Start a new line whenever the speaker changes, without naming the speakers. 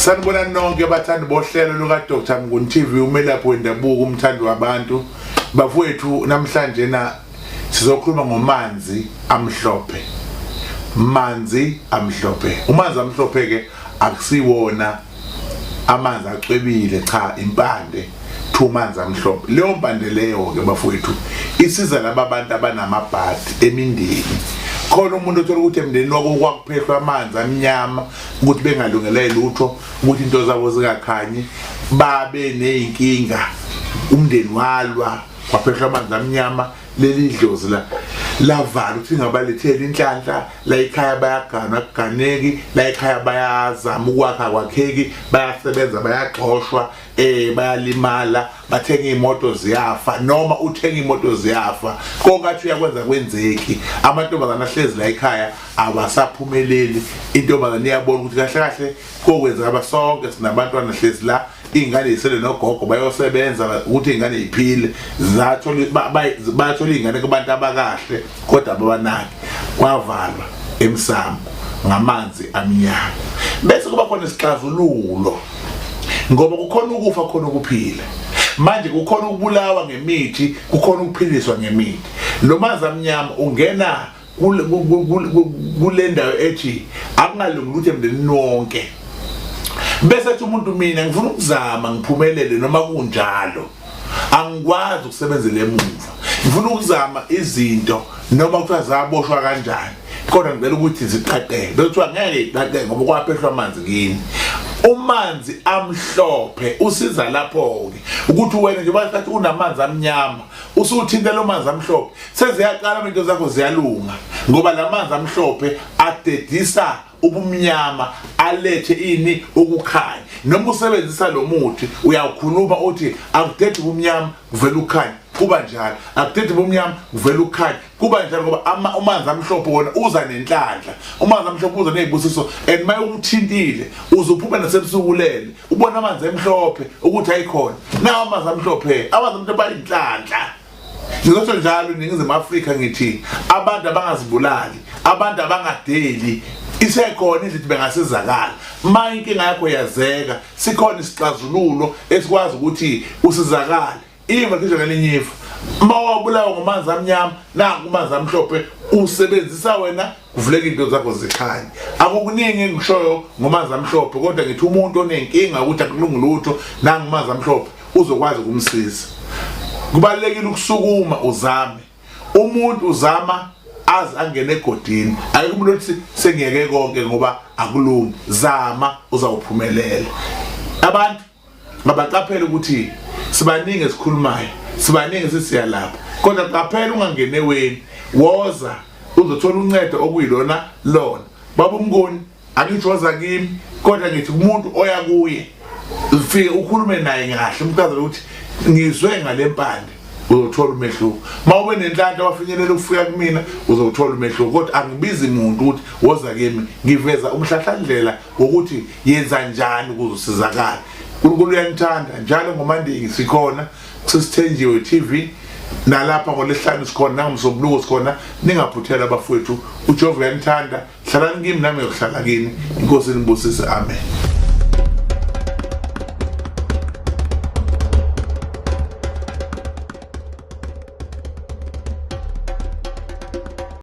Sanibona nonke abathandi bohlelo luka Dr. Mnguni TV umelaphi wendabuko umthandi wabantu. Bafowethu namhlanje sizokhuluma ngomanzi amhlophe. Manzi amhlophe. Umanzi amhlophe ke akusiwona amanzi acwebile cha impande manzi amhlophe. Leyo mpande leyo ke bafowethu isiza labantu abanamabhadi emindeni. Khona umuntu othola ukuthi emndeni wakho kwakuphehlwa amanzi amnyama ukuthi bengalungele lutho ukuthi into zabo zingakhanyi babe nezinkinga umndeni walwa kwaphehlwa amanzi amnyama leli dlozi lavala ukuthi ngabalethela inhlanhla la ekhaya bayagana kuganeki la ekhaya bayazama ukwakha kwakheki bayasebenza bayagxoshwa bayalimala bathenga imoto ziyafa noma uthenga imoto ziyafa konke uyakwenza kwenzeki amantombazana ahlezi la ekhaya abasaphumeleli intombazana iyabona ukuthi kahle kahle kokwenza abasonke sinabantwana hlezi la ingane isele nogogo bayosebenza ukuthi ingane iphile bathola ingane kubantu abakahle kodwa ababanaki kwavalwa emsamo ngamanzi amnyama bese kuba khona isixazululo ngoba kukhona ukufa khona ukuphila manje kukhona ukubulawa ngemithi kukhona ukuphiliswa ngemithi lo manzi amnyama ungena kule ndawo ethi akungalungi ukuthi emndeni wonke bese ethi umuntu mina ngifuna ukuzama ngiphumelele noma kunjalo angikwazi ukusebenzela emuva ngifuna ukuzama izinto noma kuthiwa zaboshwa kanjani kodwa ngicela ukuthi ziqaqeke bekuthiwa ngeke iqaqeke ngoba kwaphehlwa amanzi kini umanzi amhlophe usiza lapho ke ukuthi wena nje bathi unamanzi amnyama usuthinta lo manzi amhlophe seziyaqala into zakho ziyalunga ngoba lamanzi amhlophe adedisa ubumnyama alethe ini ukukhanya noma usebenzisa lo muthi uyawukhuluma uthi akudede ubumnyama kuvela ukukhanya kuba njalo akudede ubumnyama kuvela ukukhanya kuba njalo ngoba umanzi amhlophe wona uza nenhlanhla umanzi amhlophe uza nezibusiso and maye ukuthintile uzophuma nasebusukulele ubona amanzi amhlophe ukuthi ayikhona nawo amanzi amhlophe bayinhlanhla ngizosho njalo ningizimu Afrika ngithi abantu abangazibulali abantu abangadeli isekhona izinto bengasizakala manje inkinga yakho yazeka sikhona isixazululo esikwazi ukuthi usizakale ima kisho ngelinyifu mawabulawa ngomanzi amnyama nangu umanzi amhlophe usebenzisa wena kuvuleka into zakho zikhanye akukuningi engishoyo ngomanzi amhlophe kodwa ngithi umuntu onenkinga ukuthi akulungi lutho nangu umanzi amhlophe uzokwazi ukumsiza kubalekile ukusukuma uzame umuntu uzama azi angene egodini ayike umuntu othi sengiyeke konke ngoba akulungi zama uzawuphumelela abantu ngabaqaphela ukuthi sibaningi esikhulumayo sibaningi sisiya lapha kodwa qaphela ungangene weni woza uzothola uncedo okuyilona lona baba Mnguni angithi woza kimi kodwa ngithi umuntu oya kuye ufike ukhulume naye kahle umchazele ukuthi ngizwe ngalempande uzothola umehluko mawube nenhlanhla wafinyelela ukufika kumina uzothola umehluko kodwa angibizi umuntu ukuthi woza kimi ngiveza umhlahlandlela ukuthi yenza njani ukuzosizakala uNkulunkulu uyanithanda njalo ngomandiki sikhona kusithenjiwe TV nalapha ngoLesihlanu sikhona nangomsombuluko sikhona ningaphuthela abafowethu uJehova uyanithanda hlalani kimi nami ngiyohlala kini inkosi inibusise amen.